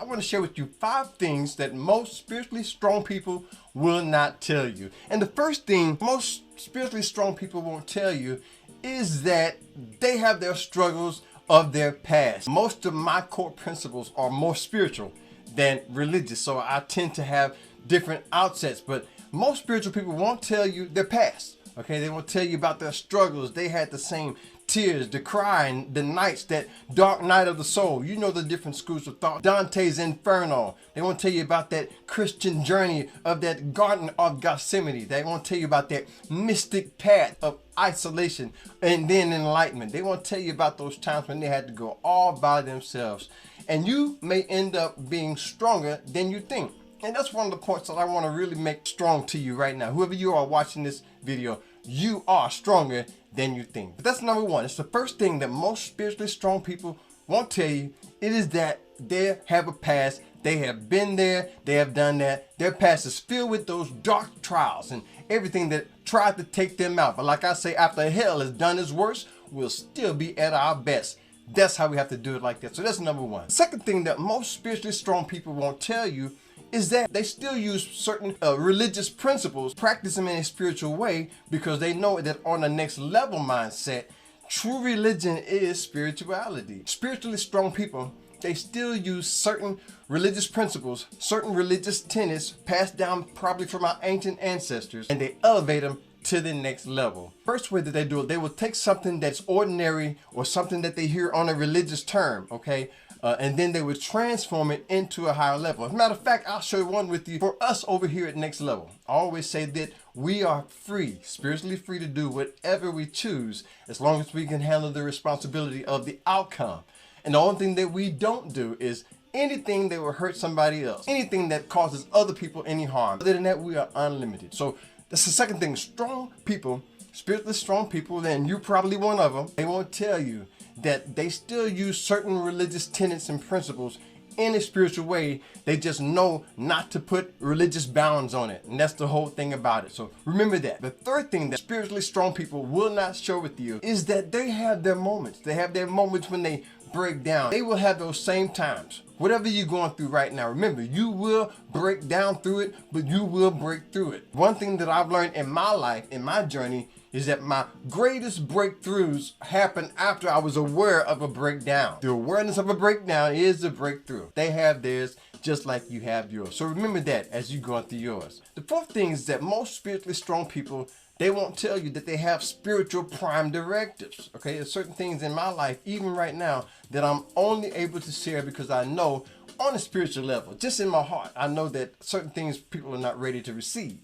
I want to share with you 5 things that most spiritually strong people will not tell you. And the first thing most spiritually strong people won't tell you is that they have their struggles of their past. Most of my core principles are more spiritual than religious, so I tend to have different outsets, but most spiritual people won't tell you their past. Okay, they won't tell you about their struggles. They had the same tears, the crying, the nights, that dark night of the soul. You know the different schools of thought. Dante's Inferno. They won't tell you about that Christian journey of that Garden of Gethsemane. They won't tell you about that mystic path of isolation and then enlightenment. They won't tell you about those times when they had to go all by themselves. And you may end up being stronger than you think. And that's one of the points that I want to really make strong to you right now. Whoever you are watching this video, you are stronger than you think. But that's number one. It's the first thing that most spiritually strong people won't tell you. It is that they have a past. They have been there. They have done that. Their past is filled with those dark trials and everything that tried to take them out. But like I say, after hell has done its worst, we'll still be at our best. That's how we have to do it like that. So that's number one. Second thing that most spiritually strong people won't tell you is that they still use certain religious principles, practice them in a spiritual way, because they know that on the next level mindset, true religion is spirituality. Spiritually strong people, they still use certain religious principles, certain religious tenets passed down probably from our ancient ancestors, and they elevate them to the next level. First way that they do it, they will take something that's ordinary or something that they hear on a religious term, okay? And then they would transform it into a higher level. As a matter of fact, I'll show one with you. For us over here at Next Level, I always say that we are free, spiritually free to do whatever we choose, as long as we can handle the responsibility of the outcome. And the only thing that we don't do is anything that will hurt somebody else, anything that causes other people any harm. Other than that, we are unlimited. So that's the second thing. Strong people, spiritually strong people, and you're probably one of them, they won't tell you that they still use certain religious tenets and principles in a spiritual way. They just know not to put religious bounds on it. And that's the whole thing about it. So remember that. The third thing that spiritually strong people will not share with you is that they have their moments. They have their moments when they break down. They will have those same times. Whatever you're going through right now, remember, you will break down through it, but you will break through it. One thing that I've learned in my life, in my journey, is that my greatest breakthroughs happened after I was aware of a breakdown. The awareness of a breakdown is a breakthrough. They have theirs just like you have yours. So remember that as you go through yours. The fourth thing is that most spiritually strong people, they won't tell you that they have spiritual prime directives. Okay, there's certain things in my life, even right now, that I'm only able to share because I know on a spiritual level, just in my heart, I know that certain things people are not ready to receive.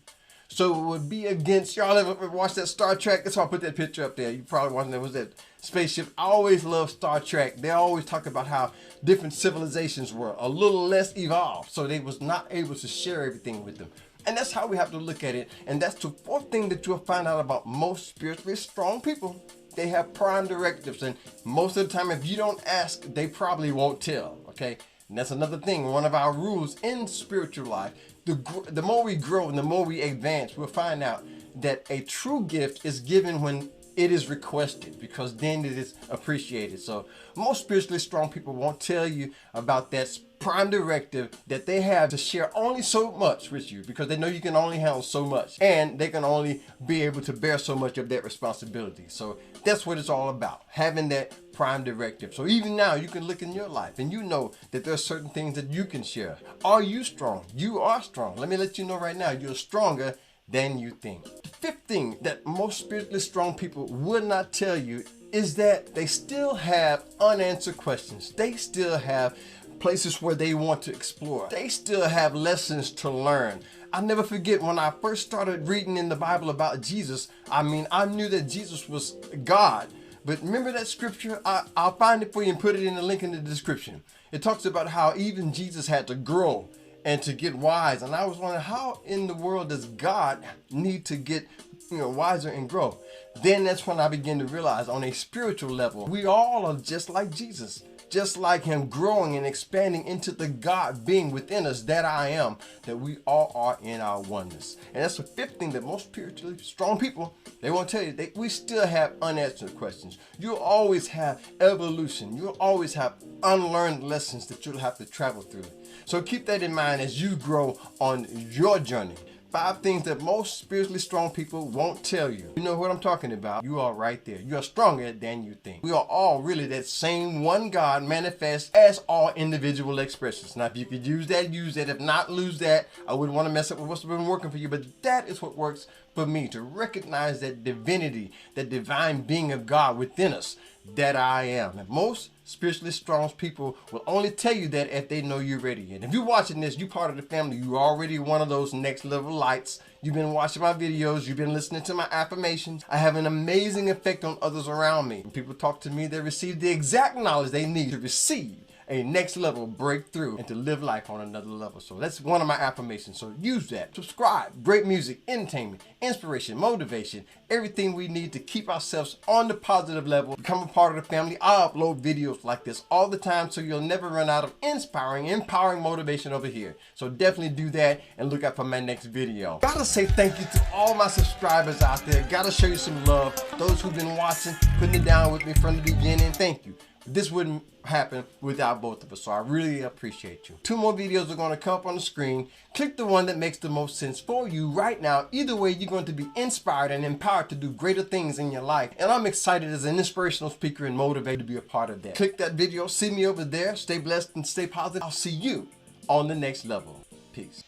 So it would be against, y'all ever watched that Star Trek? That's why I put that picture up there. You probably watched that. Was that spaceship? I always love Star Trek. They always talk about how different civilizations were a little less evolved, so they was not able to share everything with them. And that's how we have to look at it. And that's the fourth thing that you'll find out about most spiritually strong people. They have prime directives, and most of the time, if you don't ask, they probably won't tell. Okay, and that's another thing. One of our rules in spiritual life. The more we grow and the more we advance, we'll find out that a true gift is given when it is requested, because then it is appreciated. So most spiritually strong people won't tell you about that prime directive that they have to share only so much with you, because they know you can only handle so much and they can only be able to bear so much of that responsibility. So that's what it's all about, having that prime directive. So even now you can look in your life and you know that there's certain things that you can share. Are you strong? You are strong. Let me let you know right now, you're stronger than you think. The fifth thing that most spiritually strong people would not tell you is that they still have unanswered questions. They still have places where they want to explore. They still have lessons to learn. I never forget when I first started reading in the Bible about Jesus. I mean, I knew that Jesus was God. But remember that scripture? I'll find it for you and put it in the link in the description. It talks about how even Jesus had to grow and to get wise. And I was wondering, how in the world does God need to get wiser and grow? Then that's when I began to realize on a spiritual level, we all are just like Jesus. just like him, growing and expanding into the God being within us, that I am, that we all are in our oneness. And that's the fifth thing that most spiritually strong people, they won't tell you. We still have unanswered questions. You'll always have evolution. You'll always have unlearned lessons that you'll have to travel through. So keep that in mind as you grow on your journey. 5 things that most spiritually strong people won't tell you. You know what I'm talking about. You are right there. You are stronger than you think. We are all really that same one God manifest as all individual expressions. Now, if you could use that, use that. If not, lose that. I wouldn't want to mess up with what's been working for you, but that is what works for me, to recognize that divinity, that divine being of God within us, that I am. And most spiritually strong people will only tell you that if they know you're ready. And if you're watching this, you're part of the family. You're already one of those next level lights. You've been watching my videos. You've been listening to my affirmations. I have an amazing effect on others around me. When people talk to me, they receive the exact knowledge they need to receive a next level breakthrough and to live life on another level. So that's one of my affirmations. So use that. Subscribe. Great music, entertainment, inspiration, motivation, everything we need to keep ourselves on the positive level. Become a part of the family. I upload videos like this all the time, so you'll never run out of inspiring, empowering motivation over here. So definitely do that and look out for my next video. Gotta say thank you to all my subscribers out there. Gotta show you some love. Those who've been watching, putting it down with me from the beginning, thank you. This wouldn't happen without both of us, so I really appreciate you. 2 more videos are going to come up on the screen. Click the one that makes the most sense for you right now. Either way, you're going to be inspired and empowered to do greater things in your life. And I'm excited as an inspirational speaker and motivated to be a part of that. Click that video, see me over there. Stay blessed and stay positive. I'll see you on the next level. Peace.